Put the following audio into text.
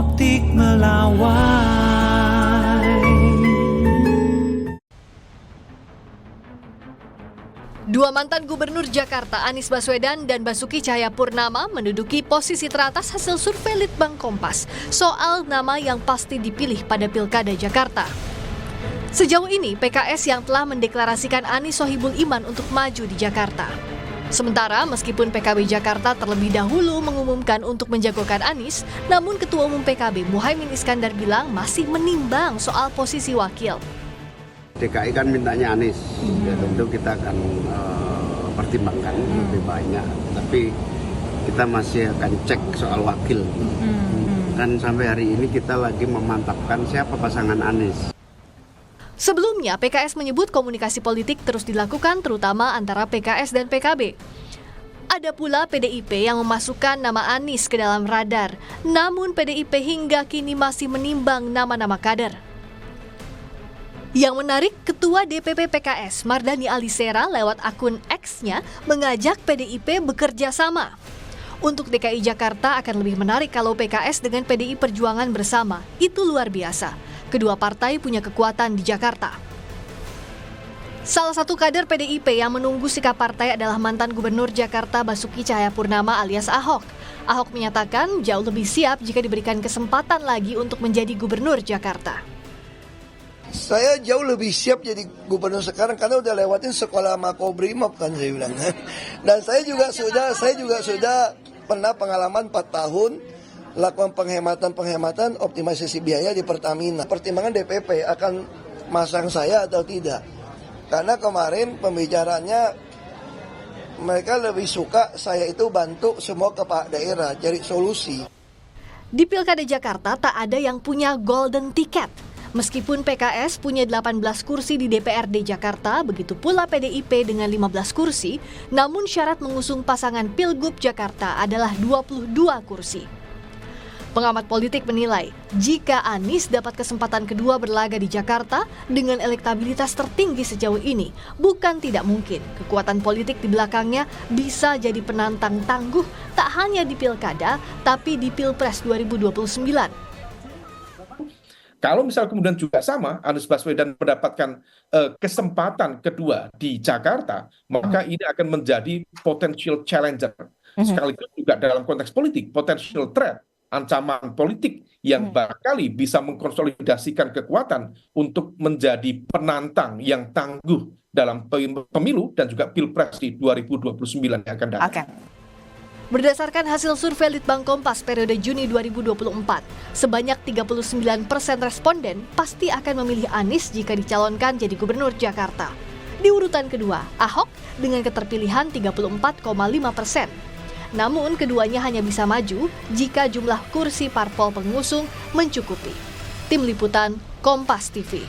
optik melawai. Dua mantan gubernur Jakarta, Anies Baswedan dan Basuki Cahayapurnama, menduduki posisi teratas hasil survei Litbang Kompas soal nama yang pasti dipilih pada Pilkada Jakarta. Sejauh ini, PKS yang telah mendeklarasikan Anies Sohibul Iman untuk maju di Jakarta. Sementara, meskipun PKB Jakarta terlebih dahulu mengumumkan untuk menjagokan Anies, namun Ketua Umum PKB Muhaimin Iskandar bilang masih menimbang soal posisi wakil. DKI kan mintanya Anies, ya tentu kita akan pertimbangkan lebih banyak, tapi kita masih akan cek soal wakil. Kan sampai hari ini kita lagi memantapkan siapa pasangan Anies. Sebelumnya, PKS menyebut komunikasi politik terus dilakukan terutama antara PKS dan PKB. Ada pula PDIP yang memasukkan nama Anies ke dalam radar, namun PDIP hingga kini masih menimbang nama-nama kader. Yang menarik, Ketua DPP PKS Mardhani Alisera lewat akun X-nya mengajak PDIP bekerja sama. Untuk DKI Jakarta akan lebih menarik kalau PKS dengan PDI Perjuangan bersama. Itu luar biasa. Kedua partai punya kekuatan di Jakarta. Salah satu kader PDIP yang menunggu sikap partai adalah mantan Gubernur Jakarta Basuki Cahayapurnama alias Ahok. Ahok menyatakan jauh lebih siap jika diberikan kesempatan lagi untuk menjadi Gubernur Jakarta. Saya jauh lebih siap jadi gubernur sekarang karena udah lewatin sekolah Makobrimob kan saya bilang. Dan saya juga sudah pernah pengalaman 4 tahun lakukan penghematan optimalisasi biaya di Pertamina. Pertimbangan DPP akan masang saya atau tidak. Karena kemarin pembicaranya mereka lebih suka saya itu bantu semua kepala daerah cari solusi. Di Pilkada Jakarta tak ada yang punya golden ticket. Meskipun PKS punya 18 kursi di DPRD Jakarta, begitu pula PDIP dengan 15 kursi, namun syarat mengusung pasangan Pilgub Jakarta adalah 22 kursi. Pengamat politik menilai, jika Anies dapat kesempatan kedua berlaga di Jakarta dengan elektabilitas tertinggi sejauh ini, bukan tidak mungkin kekuatan politik di belakangnya bisa jadi penantang tangguh tak hanya di Pilkada, tapi di Pilpres 2029. Kalau misal kemudian juga sama, Anies Baswedan mendapatkan kesempatan kedua di Jakarta, maka ini akan menjadi potential challenger. Sekaligus juga dalam konteks politik, potential threat, ancaman politik yang barangkali bisa mengkonsolidasikan kekuatan untuk menjadi penantang yang tangguh dalam pemilu dan juga Pilpres di 2029 yang akan datang. Berdasarkan hasil survei Litbang Kompas periode Juni 2024, sebanyak 39% responden pasti akan memilih Anies jika dicalonkan jadi Gubernur Jakarta. Di urutan kedua, Ahok dengan keterpilihan 34,5%. Namun keduanya hanya bisa maju jika jumlah kursi parpol pengusung mencukupi. Tim Liputan, Kompas TV.